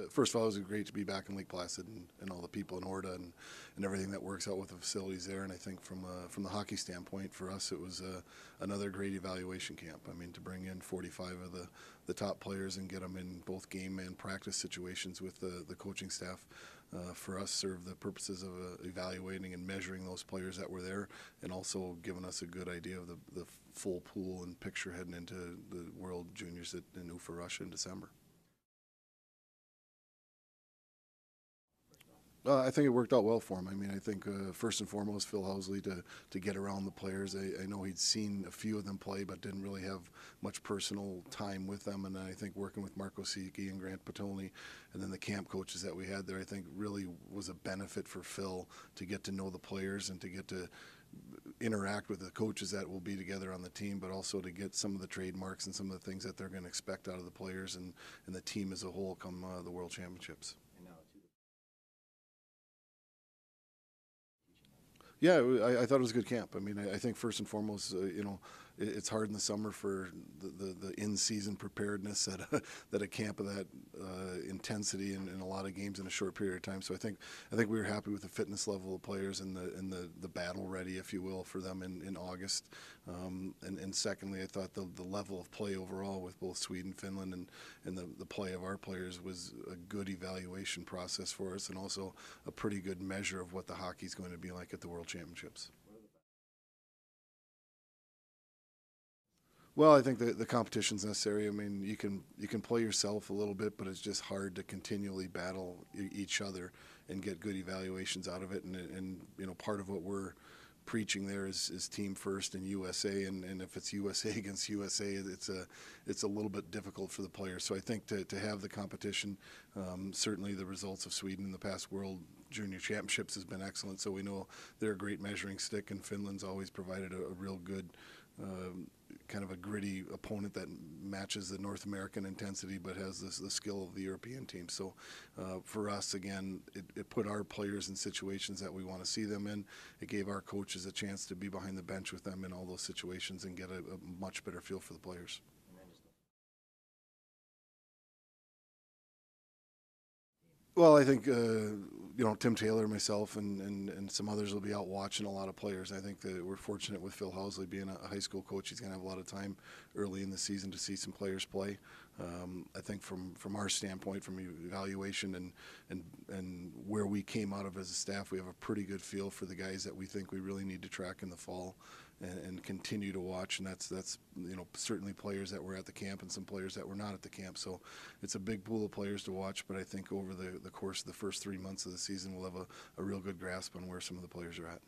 First of all, it was great to be back in Lake Placid and all the people in Orda and everything that works out with the facilities there. And I think from the hockey standpoint, for us, it was another great evaluation camp. I mean, to bring in 45 of the top players and get them in both game and practice situations with the coaching staff, for us, served the purposes of evaluating and measuring those players that were there, and also giving us a good idea of the full pool and picture heading into the World Juniors in Ufa, Russia in December. I think it worked out well for him. I mean, I think first and foremost, Phil Housley to get around the players. I know he'd seen a few of them play, but didn't really have much personal time with them. And I think working with Marco Siki and Grant Patoni, and then the camp coaches that we had there, I think really was a benefit for Phil to get to know the players and to get to interact with the coaches that will be together on the team, but also to get some of the trademarks and some of the things that they're going to expect out of the players and the team as a whole come the World Championships. Yeah, I thought it was a good camp. I mean, I think first and foremost, it's hard in the summer for the in-season preparedness at a camp of that intensity and a lot of games in a short period of time. So I think we were happy with the fitness level of players and the battle ready, if you will, for them in August. And secondly, I thought the level of play overall with both Sweden, Finland, and the play of our players was a good evaluation process for us, and also a pretty good measure of what the hockey is going to be like at the World Championships. Well, I think the competition's necessary. I mean, you can play yourself a little bit, but it's just hard to continually battle each other and get good evaluations out of it. And part of what we're preaching there is team first and USA. And if it's USA against USA, it's a little bit difficult for the players. So I think to have the competition, certainly the results of Sweden in the past World Junior Championships has been excellent. So we know they're a great measuring stick, and Finland's always provided a real good kind of a gritty opponent that matches the North American intensity but has the skill of the European team. So for us, again, it put our players in situations that we want to see them in. It gave our coaches a chance to be behind the bench with them in all those situations and get a much better feel for the players. Well, I think Tim Taylor, myself, and some others will be out watching a lot of players. I think that we're fortunate with Phil Housley being a high school coach. He's going to have a lot of time early in the season to see some players play. I think from our standpoint, from evaluation and where we came out of as a staff, we have a pretty good feel for the guys that we think we really need to track in the fall and continue to watch. And that's certainly players that were at the camp and some players that were not at the camp. So it's a big pool of players to watch. But I think over the course of the first 3 months of the season, we'll have a real good grasp on where some of the players are at.